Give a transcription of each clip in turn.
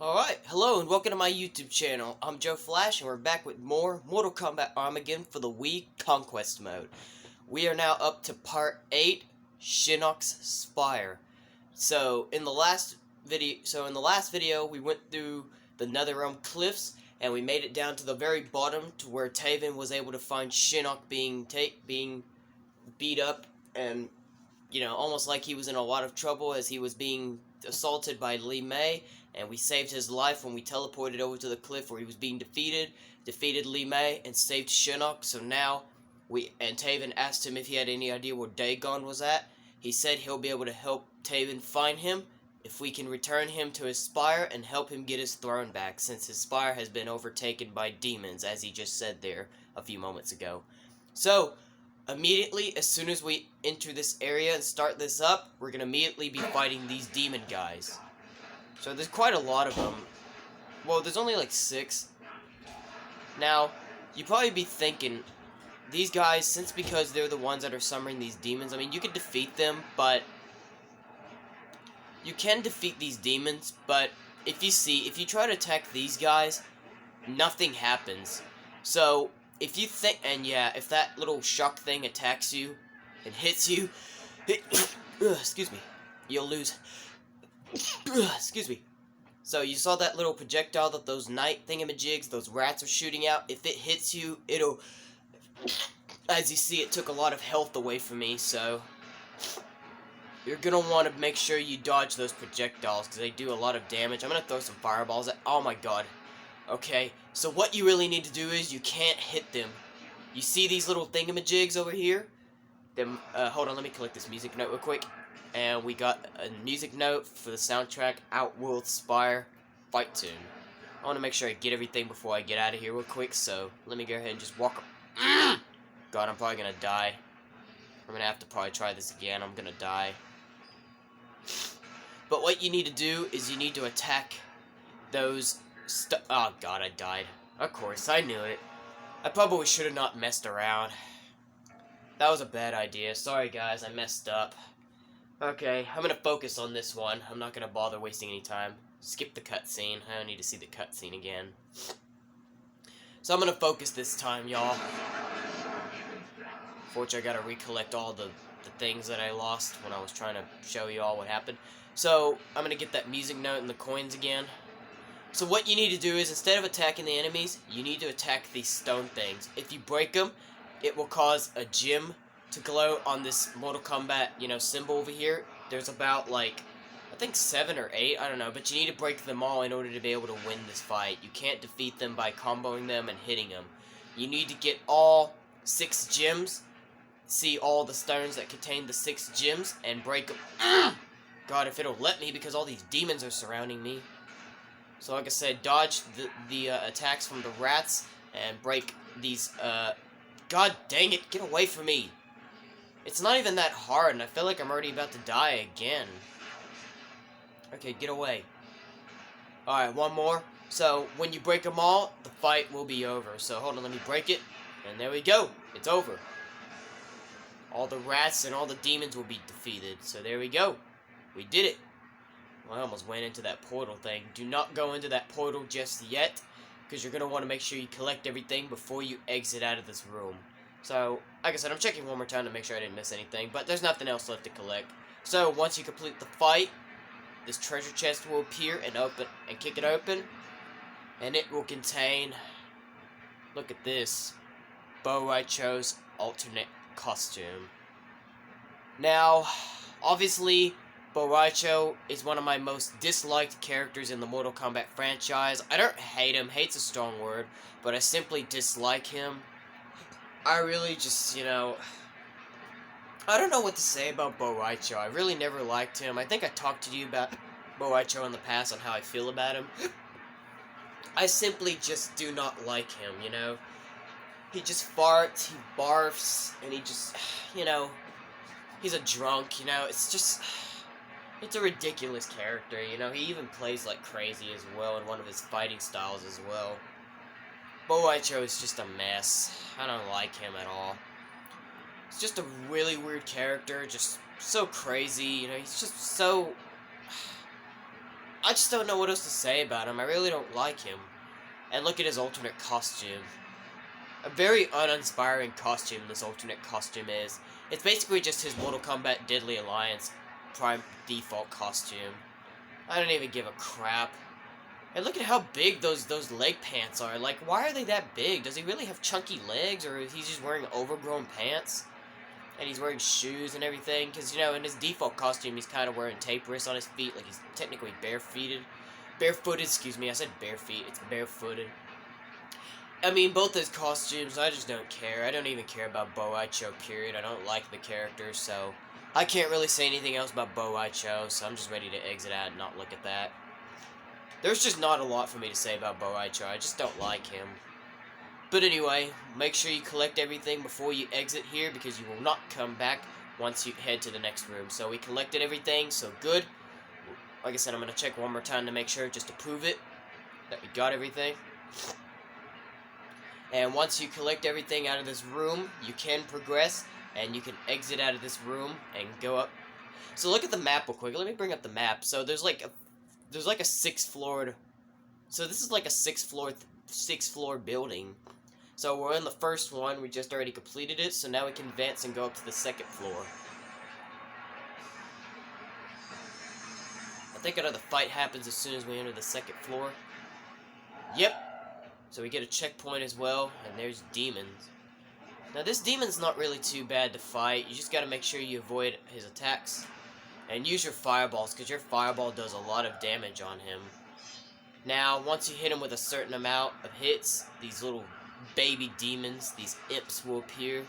Alright, hello and welcome to my YouTube channel. I'm Joe Flash and we're back with more Mortal Kombat Armageddon for the Wii Conquest mode. We are now up to part 8, Shinnok's Spire. So in the last video we went through the Netherrealm cliffs and we made it down to the very bottom to where Taven was able to find Shinnok being beat up and almost like he was in a lot of trouble as he was being assaulted by Li Mei, and we saved his life when we teleported over to the cliff where he was being defeated Li Mei, and saved Shinnok. So now, Taven asked him if he had any idea where Daegon was at. He said he'll be able to help Taven find him if we can return him to his Spire and help him get his throne back, since his Spire has been overtaken by demons, as he just said there a few moments ago. So, immediately, as soon as we enter this area and start this up, we're going to immediately be fighting these demon guys. So there's quite a lot of them. Well, there's only like 6. Now, you'd probably be thinking, these guys, because they're the ones that are summoning these demons, I mean, you can defeat them, but... You can defeat these demons, but if you try to attack these guys, nothing happens. So, if you think, and yeah, if that little shock thing attacks you and hits you, excuse me, you'll lose. Excuse me. So you saw that little projectile that those night thingamajigs, those rats are shooting out. If it hits you, it'll, as you see, it took a lot of health away from me, so you're gonna want to make sure you dodge those projectiles because they do a lot of damage. I'm gonna throw some fireballs at, oh my god. Okay, so what you really need to do is you can't hit them. You see these little thingamajigs over here? Hold on, let me collect this music note real quick. And we got a music note for the soundtrack, Outworld Spire fight tune. I want to make sure I get everything before I get out of here real quick, so let me go ahead and just walk up. God, I'm probably gonna die. I'm gonna have to probably try this again. I'm gonna die. But what you need to do is you need to attack those oh god, I died. Of course, I knew it. I probably should have not messed around. That was a bad idea. Sorry guys, I messed up. Okay, I'm gonna focus on this one. I'm not gonna bother wasting any time. Skip the cutscene. I don't need to see the cutscene again. So I'm gonna focus this time, y'all. Fortunately, I gotta recollect all the things that I lost when I was trying to show you all what happened. So, I'm gonna get that music note and the coins again. So what you need to do is, instead of attacking the enemies, you need to attack these stone things. If you break them, it will cause a gem to glow on this Mortal Kombat, symbol over here. There's about, like, I think 7 or 8, I don't know, but you need to break them all in order to be able to win this fight. You can't defeat them by comboing them and hitting them. You need to get all 6 gems, see all the stones that contain the 6 gems, and break them. God, if it'll let me, because all these demons are surrounding me. So like I said, dodge the attacks from the rats and break these, God dang it, get away from me. It's not even that hard, and I feel like I'm already about to die again. Okay, get away. Alright, one more. So, when you break them all, the fight will be over. So, hold on, let me break it. And there we go. It's over. All the rats and all the demons will be defeated. So, there we go. We did it. Well, I almost went into that portal thing. Do not go into that portal just yet, because you're going to want to make sure you collect everything before you exit out of this room. So, like I said, I'm checking one more time to make sure I didn't miss anything, but there's nothing else left to collect. So, once you complete the fight, this treasure chest will appear and kick it open, and it will contain, look at this, Bo Raicho's alternate costume. Now, obviously, Bo Raicho is one of my most disliked characters in the Mortal Kombat franchise. I don't hate him, hate's a strong word, but I simply dislike him. I really just, I don't know what to say about Bo Raicho. I really never liked him. I think I talked to you about Bo Raicho in the past on how I feel about him. I simply just do not like him, He just farts, he barfs, and he just, he's a drunk, It's just... It's a ridiculous character, he even plays like crazy as well in one of his fighting styles as well. Bo Raicho is just a mess. I don't like him at all. He's just a really weird character, just so crazy, he's just so... I just don't know what else to say about him. I really don't like him. And look at his alternate costume. A very uninspiring costume this alternate costume is. It's basically just his Mortal Kombat Deadly Alliance prime default costume. I don't even give a crap. And look at how big those leg pants are. Like, why are they that big? Does he really have chunky legs, or is he just wearing overgrown pants? And he's wearing shoes and everything? Because, you know, in his default costume, he's kind of wearing tapers on his feet. Like, he's technically barefooted. Barefooted, excuse me. I said bare feet. It's barefooted. I mean, both his costumes, I just don't care. I don't even care about Bo' Rai Cho, period. I don't like the character, so I can't really say anything else about Bo' Rai Cho, so I'm just ready to exit out and not look at that. There's just not a lot for me to say about Bo' Rai Cho. I just don't like him. But anyway, make sure you collect everything before you exit here, because you will not come back once you head to the next room. So we collected everything, so good. Like I said, I'm going to check one more time to make sure, just to prove it, that we got everything. And once you collect everything out of this room, you can progress, and you can exit out of this room and go up. So look at the map real quick. Let me bring up the map. So there's like a sixth floor. So this is like a sixth floor building. So we're in the first one. We just already completed it. So now we can advance and go up to the second floor. I think another fight happens as soon as we enter the second floor. Yep. So we get a checkpoint as well, and there's demons. Now this demon's not really too bad to fight. You just gotta make sure you avoid his attacks. And use your fireballs, because your fireball does a lot of damage on him. Now, once you hit him with a certain amount of hits, these little baby demons, these imps will appear.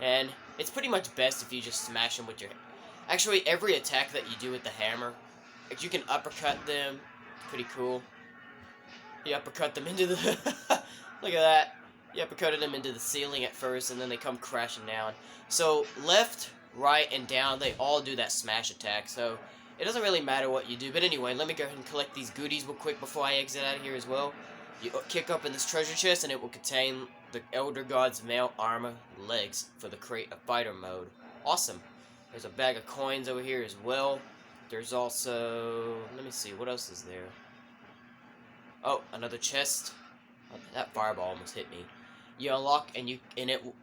And it's pretty much best if you just smash them with your... Actually, every attack that you do with the hammer, if you can uppercut them, it's pretty cool. You uppercut them into the... Look at that. You uppercutted them into the ceiling at first, and then they come crashing down. So, left, right, and down, they all do that smash attack. So, it doesn't really matter what you do. But anyway, let me go ahead and collect these goodies real quick before I exit out of here as well. You kick up in this treasure chest, and it will contain the Elder God's male armor legs for the Create a Fighter mode. Awesome. There's a bag of coins over here as well. There's also... Let me see, what else is there? Oh, another chest. Oh, that fireball almost hit me. You unlock, and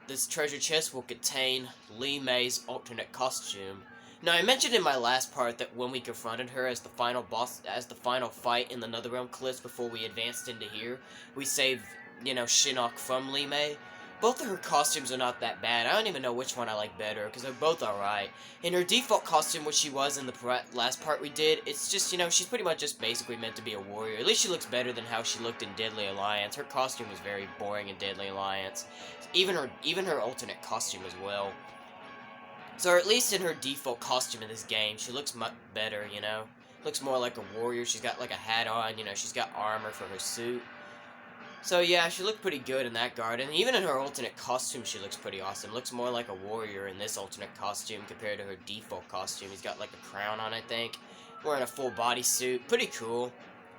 this treasure chest will contain Li Mei's alternate costume. Now, I mentioned in my last part that when we confronted her as the final boss, as the final fight in the Netherrealm cliffs before we advanced into here, we saved, you know, Shinnok from Li Mei. Both of her costumes are not that bad. I don't even know which one I like better, because they're both alright. In her default costume, which she was in the last part we did, it's just, you know, she's pretty much just basically meant to be a warrior. At least she looks better than how she looked in Deadly Alliance. Her costume was very boring in Deadly Alliance. Even her alternate costume as well. So at least in her default costume in this game, she looks much better, you know? Looks more like a warrior. She's got like a hat on, you know, she's got armor for her suit. So yeah, she looked pretty good in that guard, and even in her alternate costume she looks pretty awesome. Looks more like a warrior in this alternate costume compared to her default costume. He's got like a crown on, I think. Wearing a full body suit. Pretty cool.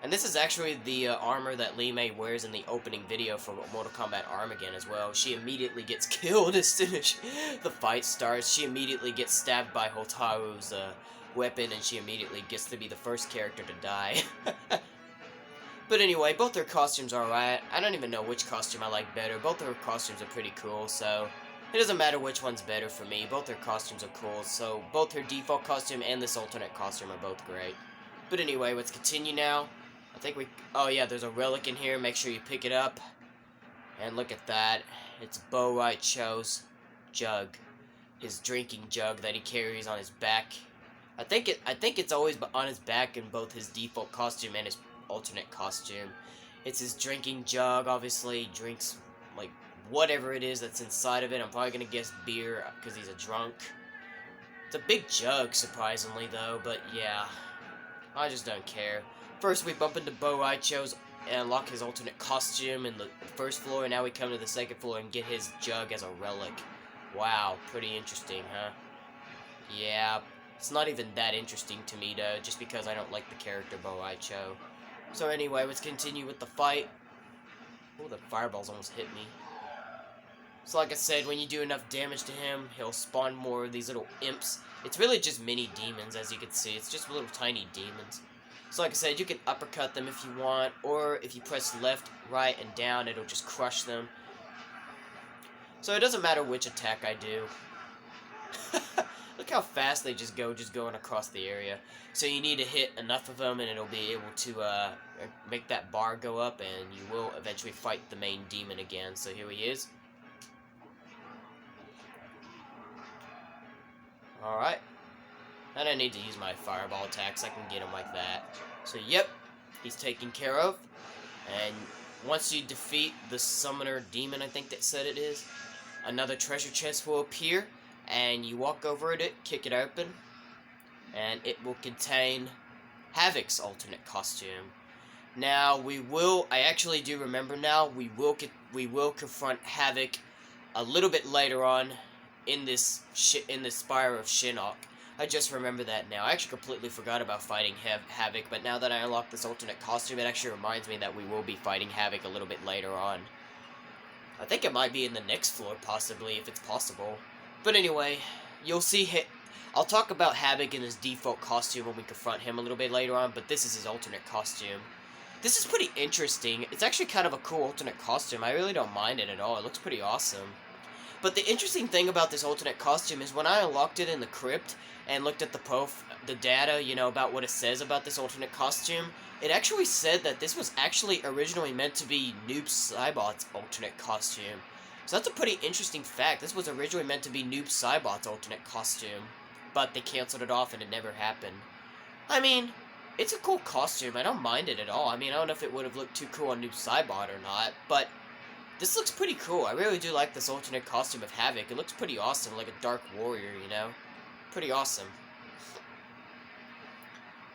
And this is actually the armor that Li Mei wears in the opening video for Mortal Kombat Armageddon as well. She immediately gets killed as soon as the fight starts. She immediately gets stabbed by Hotaru's weapon, and she immediately gets to be the first character to die. But anyway, both their costumes are alright. I don't even know which costume I like better. Both of her costumes are pretty cool, so it doesn't matter which one's better for me. Both their costumes are cool, so both her default costume and this alternate costume are both great. But anyway, let's continue now. I think we... Oh yeah, there's a relic in here. Make sure you pick it up. And look at that. It's Bo' Rai Cho's jug. His drinking jug that he carries on his back. I think it's always on his back in both his default costume and his alternate costume. It's his drinking jug. Obviously, he drinks like whatever it is that's inside of it. I'm probably gonna guess beer because he's a drunk. It's a big jug, surprisingly though. But yeah, I just don't care. First, we bump into Bo' Rai Cho's and unlock his alternate costume in the first floor, and now we come to the second floor and get his jug as a relic. Wow, pretty interesting, huh? Yeah, it's not even that interesting to me though, just because I don't like the character Bo' Rai Cho. So anyway, let's continue with the fight. Oh, the fireballs almost hit me. So like I said, when you do enough damage to him, he'll spawn more of these little imps. It's really just mini demons, as you can see. It's just little tiny demons. So like I said, you can uppercut them if you want, or if you press left, right, and down, it'll just crush them. So it doesn't matter which attack I do. Look how fast they just going across the area. So you need to hit enough of them, and it'll be able to make that bar go up, and you will eventually fight the main demon again. So here he is. Alright. I don't need to use my fireball attacks. I can get him like that. So yep, he's taken care of. And once you defeat the summoner demon, I think that said it is, another treasure chest will appear. And you walk over it, kick it open, and it will contain Havoc's alternate costume. Now I actually do remember now, we will confront Havoc a little bit later on in this Spire of Shinnok. I just remember that now. I actually completely forgot about fighting Havoc, but now that I unlocked this alternate costume, it actually reminds me that we will be fighting Havoc a little bit later on. I think it might be in the next floor, possibly, if it's possible. But anyway, you'll see I'll talk about Havoc in his default costume when we confront him a little bit later on, but this is his alternate costume. This is pretty interesting. It's actually kind of a cool alternate costume. I really don't mind it at all. It looks pretty awesome. But the interesting thing about this alternate costume is when I unlocked it in the crypt and looked at the data, you know, about what it says about this alternate costume, it actually said that this was actually originally meant to be Noob Saibot's alternate costume. So that's a pretty interesting fact. This was originally meant to be Noob Saibot's alternate costume, but they canceled it off and it never happened. I mean, it's a cool costume. I don't mind it at all. I mean, I don't know if it would have looked too cool on Noob Saibot or not, but this looks pretty cool. I really do like this alternate costume of Havoc. It looks pretty awesome, like a dark warrior, you know? Pretty awesome.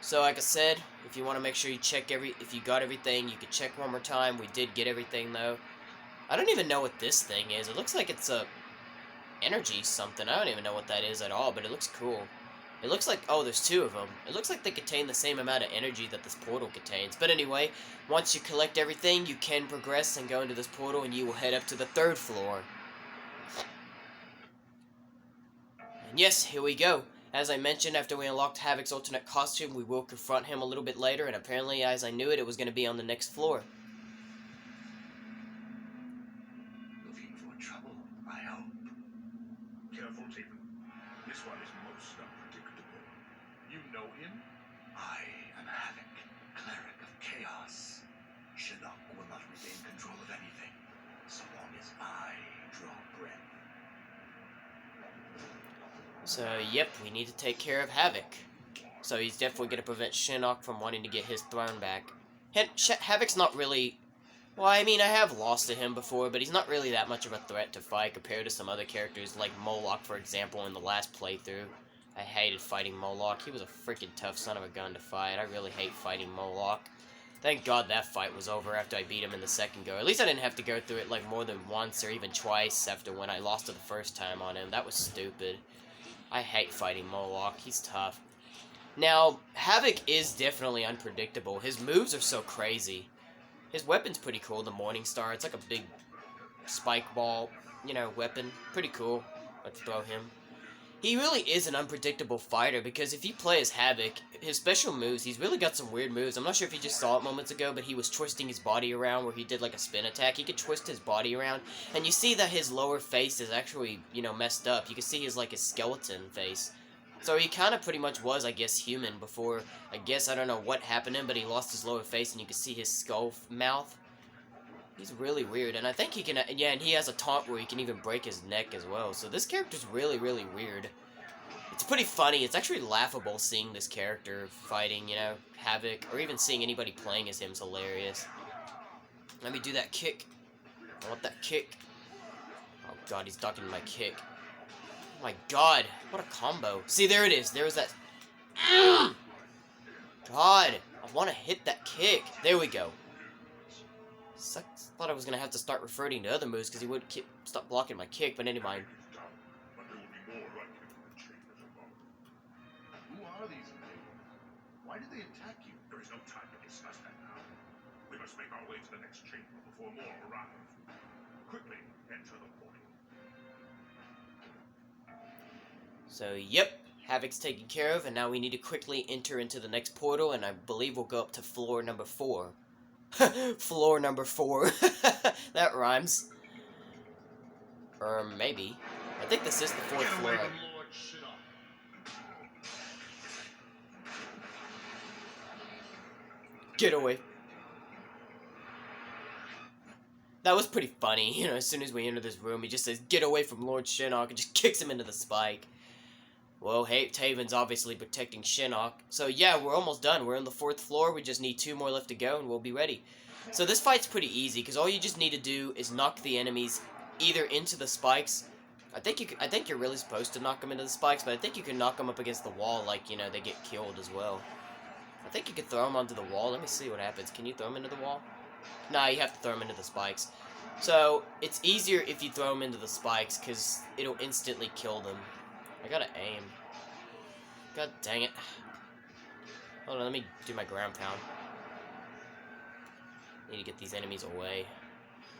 So, like I said, if you want to make sure you check if you got everything, you can check one more time. We did get everything, though. I don't even know what this thing is. It looks like it's a energy something. I don't even know what that is at all, but it looks cool. It looks like, oh, there's two of them. It looks like they contain the same amount of energy that this portal contains. But anyway, once you collect everything, you can progress and go into this portal, and you will head up to the 3rd floor. And yes, here we go. As I mentioned, after we unlocked Havoc's alternate costume, we will confront him a little bit later, and apparently, as I knew it, it was going to be on the next floor. Shinnok will not regain control of anything, so long as I draw breath. So, yep, we need to take care of Havoc. So he's definitely going to prevent Shinnok from wanting to get his throne back. Havoc's not really... Well, I mean, I have lost to him before, but he's not really that much of a threat to fight compared to some other characters, like Moloch, for example, in the last playthrough. I hated fighting Moloch. He was a freaking tough son of a gun to fight. I really hate fighting Moloch. Thank God that fight was over after I beat him in the second go. At least I didn't have to go through it like more than once or even twice after when I lost it the first time on him. That was stupid. I hate fighting Moloch. He's tough. Now, Havoc is definitely unpredictable. His moves are so crazy. His weapon's pretty cool, the Morning Star. It's like a big spike ball, you know, weapon. Pretty cool. Let's throw him. He really is an unpredictable fighter, because if you play as Havoc, his special moves, he's really got some weird moves. I'm not sure if you just saw it moments ago, but he was twisting his body around where he did like a spin attack. He could twist his body around, and you see that his lower face is actually, you know, messed up. You can see his, like, his skeleton face. So he kind of pretty much was, I guess, human before, I guess, I don't know what happened to him, but he lost his lower face, and you can see his skull mouth. He's really weird, and I think he can, yeah, and he has a taunt where he can even break his neck as well. So this character's really, really weird. It's pretty funny. It's actually laughable seeing this character fighting, you know, Havoc, or even seeing anybody playing as him is hilarious. Let me do that kick. I want that kick. Oh god, he's ducking my kick. Oh my god, what a combo. See, there it is. There was that. God, I want to hit that kick. There we go. Sucks. Thought I was going to have to start reverting to other moves because he wouldn't stop blocking my kick, but anyway. Why did they attack you? There is no time to discuss that now. We must make our way to the next chamber before more arrive. Quickly, enter the portal. So, yep, Havoc's taken care of, and now we need to quickly enter into the next portal, and I believe we'll go up to floor number 4. Floor number 4. That rhymes. Or maybe. I think this is the 4th floor. Get away from Lord Shinnok. Get away. That was pretty funny, you know, as soon as we enter this room, he just says, "Get away from Lord Shinnok," and just kicks him into the spike. Well, hey, Taven's obviously protecting Shinnok. So yeah, we're almost done. We're on the 4th floor, we just need 2 more left to go, and we'll be ready. So this fight's pretty easy, because all you just need to do is knock the enemies either into the spikes. I think you're really supposed to knock them into the spikes, but I think you can knock them up against the wall, like, you know, they get killed as well. I think you can throw them onto the wall. Let me see what happens. Can you throw them into the wall? Nah, you have to throw them into the spikes. So, it's easier if you throw them into the spikes, because it'll instantly kill them. I gotta aim. God dang it. Hold on, let me do my ground pound. Need to get these enemies away.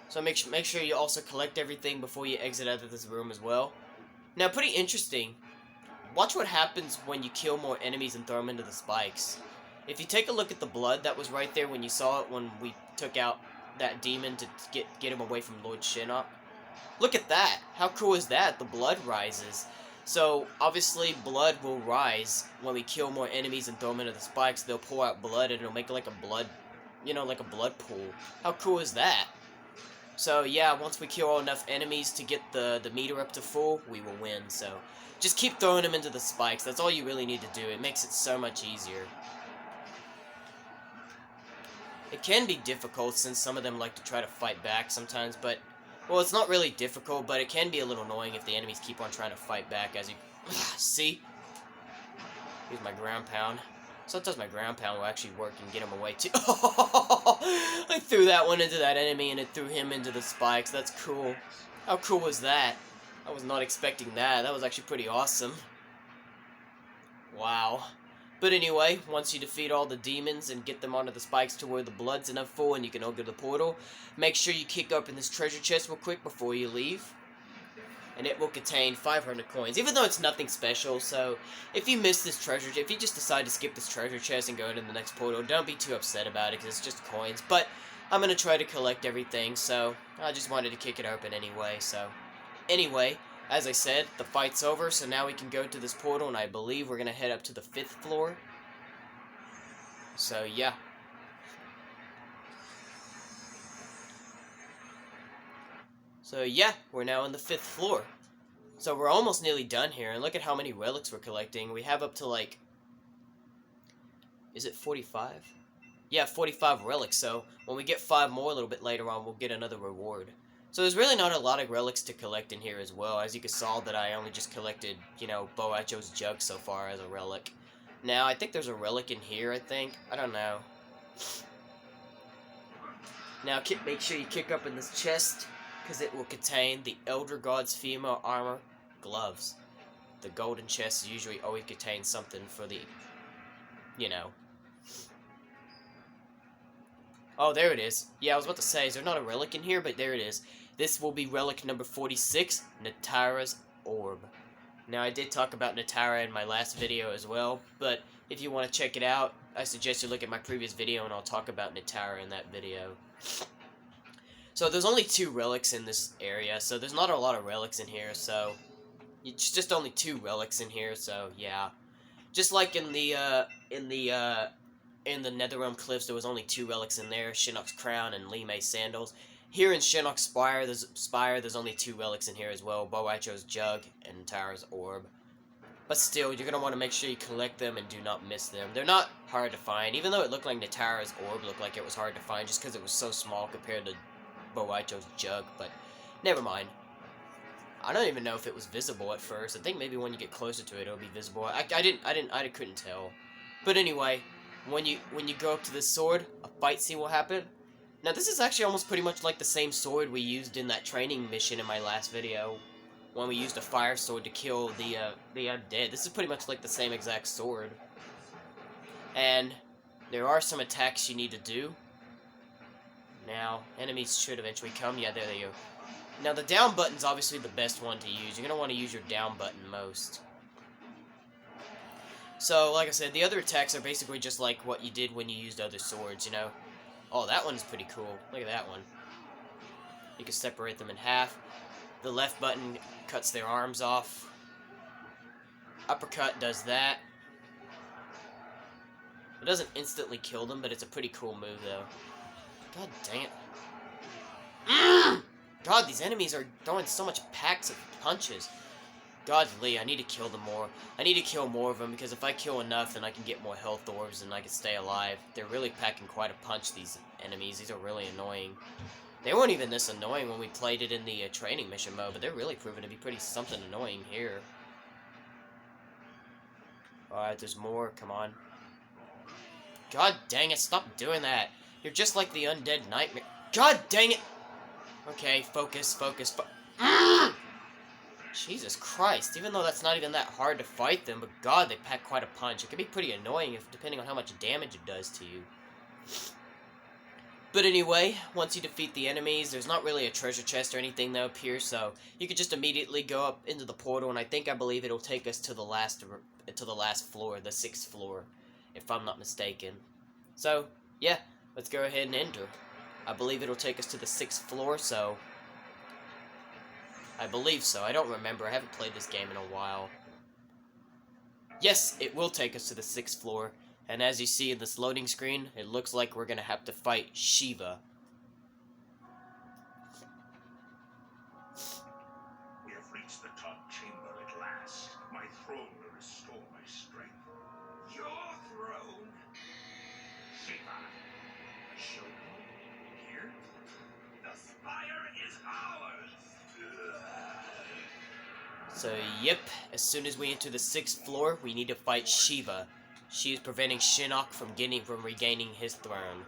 So make sure you also collect everything before you exit out of this room as well. Now, pretty interesting. Watch what happens when you kill more enemies and throw them into the spikes. If you take a look at the blood that was right there when you saw it when we took out that demon to get him away from Lord Shinnok. Look at that! How cool is that? The blood rises. So, obviously, blood will rise when we kill more enemies and throw them into the spikes. They'll pour out blood and it'll make like a blood, you know, like a blood pool. How cool is that? So, yeah, once we kill enough enemies to get the meter up to full, we will win. So, just keep throwing them into the spikes. That's all you really need to do. It makes it so much easier. It can be difficult since some of them like to try to fight back sometimes, but, well, it's not really difficult, but it can be a little annoying if the enemies keep on trying to fight back, as you see. Here's my ground pound. Sometimes my ground pound will actually work and get him away too. I threw that one into that enemy and it threw him into the spikes. That's cool. How cool was that? I was not expecting that. That was actually pretty awesome. Wow. But anyway, once you defeat all the demons and get them onto the spikes to where the blood's enough full and you can open the portal, make sure you kick up in this treasure chest real quick before you leave. And it will contain 500 coins, even though it's nothing special. So if you miss this treasure, if you just decide to skip this treasure chest and go into the next portal, don't be too upset about it, because it's just coins. But I'm going to try to collect everything, so I just wanted to kick it open anyway. So anyway, as I said, the fight's over, so now we can go to this portal, and I believe we're going to head up to the 5th floor. So yeah. So yeah, we're now on the 5th floor. So we're almost nearly done here, and look at how many relics we're collecting. We have up to like, is it 45? Yeah, 45 relics, so when we get 5 more a little bit later on, we'll get another reward. So there's really not a lot of relics to collect in here as well. As you can saw that I only just collected, you know, Boacho's jug so far as a relic. Now, I think there's a relic in here, I think. I don't know. Now, make sure you kick up in this chest, because it will contain the Elder God's female armor gloves. The golden chest usually always contains something for the, you know. Oh, there it is. Yeah, I was about to say, is there not a relic in here? But there it is. This will be relic number 46, Natara's Orb. Now, I did talk about Natara in my last video as well, but if you want to check it out, I suggest you look at my previous video and I'll talk about Natara in that video. So there's only 2 relics in this area, so there's not a lot of relics in here, so it's just only 2 relics in here, so yeah. Just like in the Netherrealm Cliffs, there was only 2 relics in there, Shinnok's Crown and Li Mei's Sandals. Here in Shinnok's Spire, there's only 2 relics in here as well, Boacho's Jug and Tara's Orb. But still, you're going to want to make sure you collect them and do not miss them. They're not hard to find, even though it looked like Natara's Orb looked like it was hard to find just because it was so small compared to Boacho's Jug, but never mind. I don't even know if it was visible at first. I think maybe when you get closer to it, it'll be visible. I couldn't tell. But anyway, when you go up to this sword, a fight scene will happen. Now, this is actually almost pretty much like the same sword we used in that training mission in my last video, when we used a fire sword to kill the undead. This is pretty much like the same exact sword. And there are some attacks you need to do. Now, enemies should eventually come. Yeah, there they go. Now, the down button's obviously the best one to use. You're going to want to use your down button most. So, like I said, the other attacks are basically just like what you did when you used other swords, you know? Oh, that one's pretty cool. Look at that one. You can separate them in half. The left button cuts their arms off. Uppercut does that. It doesn't instantly kill them, but it's a pretty cool move, though. God dang it. God, these enemies are throwing so much packs of punches. Godly, I need to kill them more. I need to kill more of them, because if I kill enough, then I can get more health orbs and I can stay alive. They're really packing quite a punch, these enemies. These are really annoying. They weren't even this annoying when we played it in the training mission mode, but they're really proving to be pretty something annoying here. Alright, there's more. Come on. God dang it, stop doing that. You're just like the undead nightmare. God dang it! Okay, focus. Jesus Christ, even though that's not even that hard to fight them, but God, they pack quite a punch. It can be pretty annoying depending on how much damage it does to you. But anyway, once you defeat the enemies, there's not really a treasure chest or anything that up here, so you can just immediately go up into the portal, and I believe it'll take us to the last floor, the 6th floor, if I'm not mistaken. So, yeah, let's go ahead and enter. I believe it'll take us to the 6th floor, so I believe so. I don't remember. I haven't played this game in a while. Yes, it will take us to the 6th floor. And as you see in this loading screen, it looks like we're going to have to fight Shiva. We have reached the top chamber at last. My throne will restore my strength. Your throne? Shiva. A showdown? Here? The Spire is ours! So, yep, as soon as we enter the 6th floor, we need to fight Shiva. She is preventing Shinnok from regaining his throne.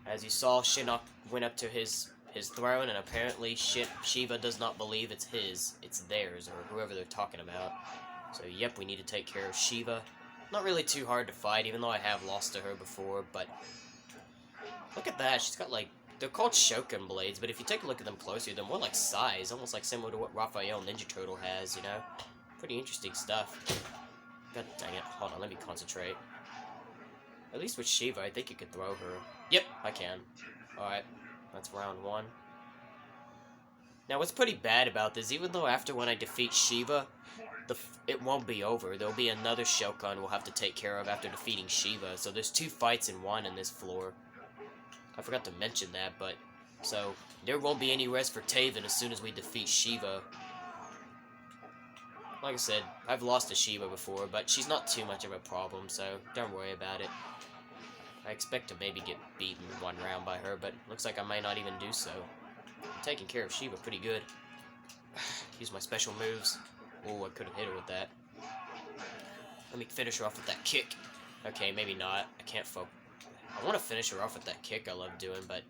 As you saw, Shinnok went up to his throne, and apparently Shiva does not believe it's his. It's theirs, or whoever they're talking about. So, yep, we need to take care of Shiva. Not really too hard to fight, even though I have lost to her before, but look at that. She's got, like, they're called Shokan blades, but if you take a look at them closer, they're more like size, almost like similar to what Raphael Ninja Turtle has, you know? Pretty interesting stuff. God dang it. Hold on, let me concentrate. At least with Shiva, I think you could throw her. Yep, I can. Alright, that's round 1. Now, what's pretty bad about this, even though after when I defeat Shiva, it won't be over. There'll be another Shokan we'll have to take care of after defeating Shiva. So there's 2 fights in 1 in this floor. I forgot to mention that, but so there won't be any rest for Taven as soon as we defeat Shiva. Like I said, I've lost to Shiva before, but she's not too much of a problem, so don't worry about it. I expect to maybe get beaten 1 round by her, but looks like I might not even do so. I'm taking care of Shiva pretty good. Use my special moves. Oh, I could have hit her with that. Let me finish her off with that kick. Okay, maybe not. I can't focus. I want to finish her off with that kick I love doing, but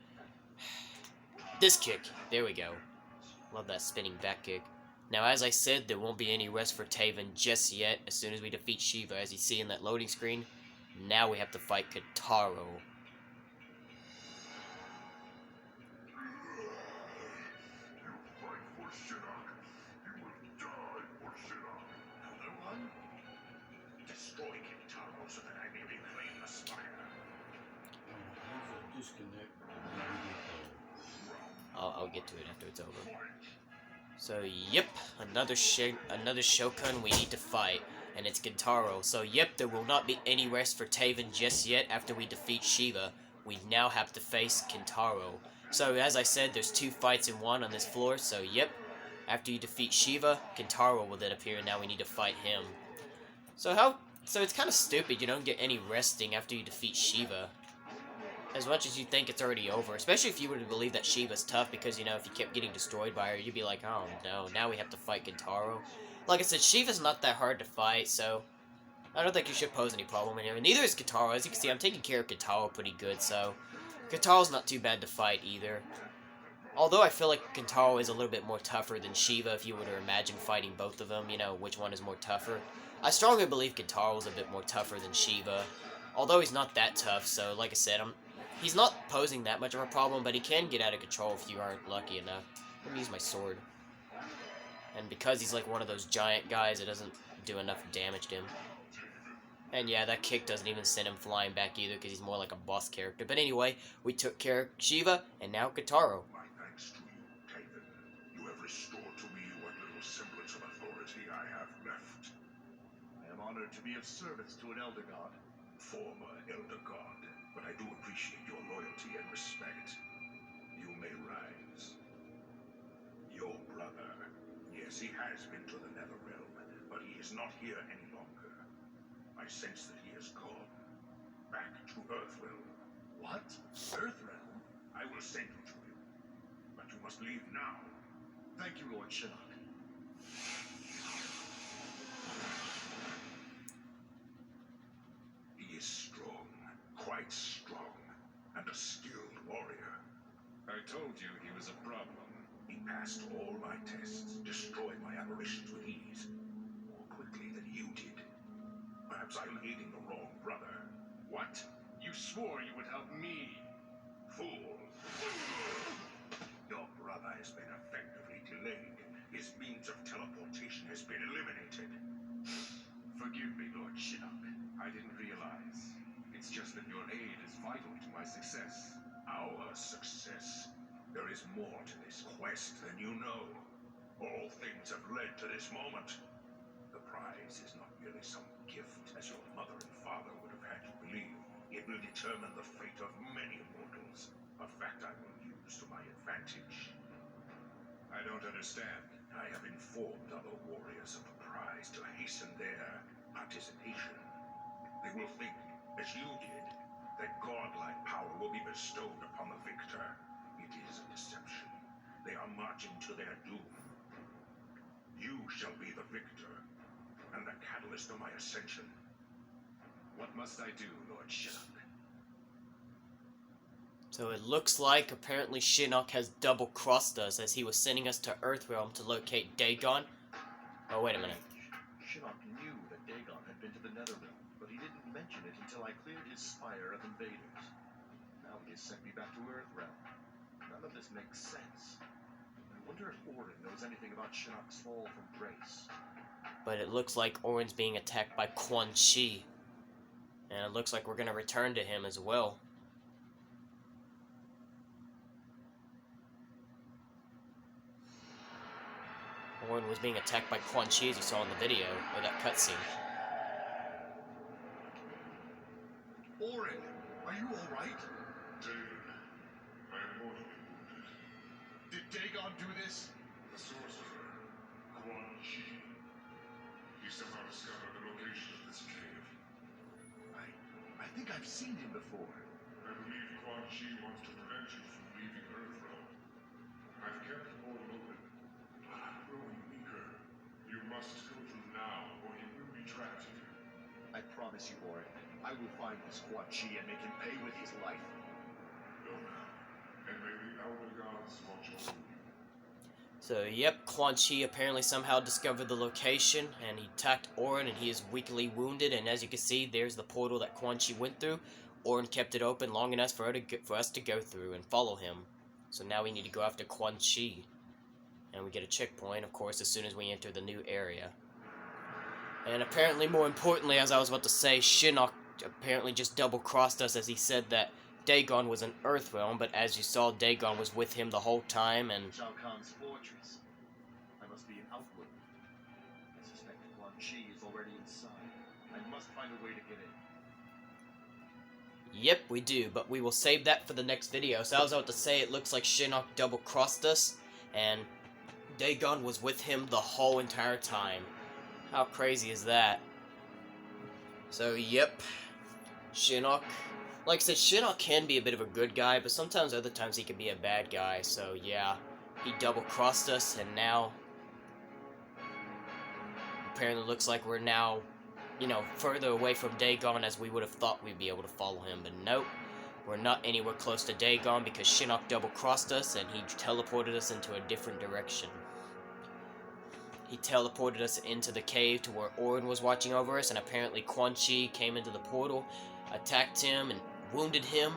this kick. There we go. Love that spinning back kick. Now, as I said, there won't be any rest for Taven just yet. As soon as we defeat Shiva, as you see in that loading screen, now we have to fight Kitaro. You fight for Shinnok. You will die for Shinnok. Another one? Destroy Kitaro so that I may reclaim the Spire. I'll get to it after it's over. So, yep, another Shokan we need to fight, and it's Gintaro. So, yep, there will not be any rest for Taven just yet after we defeat Shiva. We now have to face Gintaro. So, as I said, there's 2 fights in 1 on this floor, so, yep, after you defeat Shiva, Gintaro will then appear, and now we need to fight him. So it's kind of stupid you don't get any resting after you defeat Shiva. As much as you think it's already over, especially if you were to believe that Shiva's tough, because, you know, if you kept getting destroyed by her, you'd be like, oh no, now we have to fight Gintaro. Like I said, Shiva's not that hard to fight, so I don't think you should pose any problem in here. Neither is Gintaro. As you can see, I'm taking care of Gintaro pretty good, so Gintaro's not too bad to fight either. Although I feel like Gintaro is a little bit more tougher than Shiva if you were to imagine fighting both of them, you know, which one is more tougher. I strongly believe Gintaro's a bit more tougher than Shiva, although he's not that tough, so like I said, he's not posing that much of a problem, but he can get out of control if you aren't lucky enough. Let me use my sword. And because he's like one of those giant guys, it doesn't do enough damage to him. And yeah, that kick doesn't even send him flying back either, because he's more like a boss character. But anyway, we took care of Shiva, and now Kotaro. My thanks to you, Daegon. You have restored to me what little semblance of authority I have left. I am honored to be of service to an Elder God. Former Elder God, but I do appreciate your loyalty and respect. You may rise. Your brother. Yes, he has been to the Netherrealm, but he is not here any longer. I sense that he has gone back to Earthrealm. What? Earthrealm? I will send you to him, but you must leave now. Thank you, Lord Shinnok. He is strong, quite strong, and a skilled warrior. I told you he was a problem. He passed all my tests, destroyed my apparitions with ease, more quickly than you did. Perhaps I'm aiding the wrong brother. What? You swore you would help me. Fool! Your brother has been effectively delayed. His means of teleportation has been eliminated. Forgive me, Lord Shinnok. I didn't realize. It's just that your aid is vital to my success. Our success. There is more to this quest than you know. All things have led to this moment. The prize is not merely some gift, as your mother and father would have had you believe. It will determine the fate of many mortals, a fact I will use to my advantage. I don't understand. I have informed other warriors of the prize to hasten their participation. They will think, as you did, that godlike power will be bestowed upon the victor. It is a deception. They are marching to their doom. You shall be the victor, and the catalyst of my ascension. What must I do, Lord Shinnok? So it looks like apparently Shinnok has double-crossed us as he was sending us to Earthrealm to locate Daegon. Oh, wait a minute. Shinnok knew that Daegon had been to the Netherrealm, but he didn't mention it until I cleared his Spire of invaders. Now he has sent me back to Earthrealm. None of this makes sense. I wonder if Orin knows anything about Shinnok's fall from grace. But it looks like Orin's being attacked by Quan Chi. And it looks like we're going to return to him as well. Orin was being attacked by Quan Chi as you saw in the video, or that cutscene. Orin, are you alright? Daegon, I am mortally wounded. Did Daegon do this? The sorcerer, Quan Chi. He somehow discovered the location of this cave. I think I've seen him before. I believe Quan Chi wants to prevent you from leaving Earthrealm. I've kept the portal open, but I'm growing weaker. You must go through now, or he will be trapped here. I promise you, Orin, I will find this Quan Chi and make him pay with his life. Go now, and may the Elder Gods watch over you. So, yep, Quan Chi apparently somehow discovered the location, and he attacked Orin, and he is weakly wounded, and as you can see, there's the portal that Quan Chi went through. Orin kept it open long enough for us to go through and follow him. So now we need to go after Quan Chi. And we get a checkpoint, of course, as soon as we enter the new area. And apparently, more importantly, as I was about to say, Shinnok apparently just double-crossed us as he said that Daegon was in Earthrealm, but as you saw, Daegon was with him the whole time, and Shao Kahn's fortress. I must be an outlaw. I suspect Quan Chi is already inside. I must find a way to get in. yep, we do, but we will save that for the next video. So I was about to say, it looks like Shinnok double-crossed us, and Daegon was with him the whole entire time. How crazy is that? So, yep, Shinnok. Like I said, Shinnok can be a bit of a good guy, but sometimes other times he can be a bad guy. So, yeah, he double-crossed us, and now apparently looks like we're now, you know, further away from Daegon as we would have thought we'd be able to follow him. But nope, we're not anywhere close to Daegon because Shinnok double-crossed us, and he teleported us into a different direction. He teleported us into the cave to where Orin was watching over us, and apparently Quan Chi came into the portal, attacked him, and wounded him.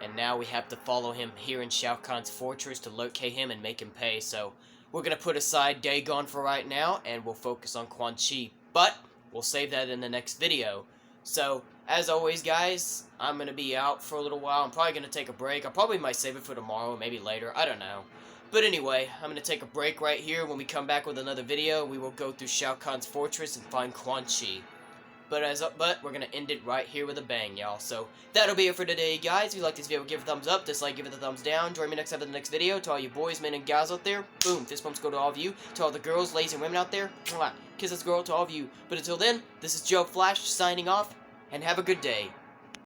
And now we have to follow him here in Shao Kahn's fortress to locate him and make him pay. So we're going to put aside Daegon for right now, and we'll focus on Quan Chi. But we'll save that in the next video. So, as always, guys, I'm going to be out for a little while. I'm probably going to take a break. I probably might save it for tomorrow, maybe later. I don't know. But anyway, I'm going to take a break right here. When we come back with another video, we will go through Shao Kahn's fortress and find Quan Chi. But we're going to end it right here with a bang, y'all. So, that'll be it for today, guys. If you like this video, give it a thumbs up. Dislike, give it a thumbs down. Join me next time for the next video. To all you boys, men, and gals out there, boom, fist bumps go to all of you. To all the girls, ladies, and women out there, mwah, kiss this girl to all of you. But until then, this is Joe Flash signing off, and have a good day.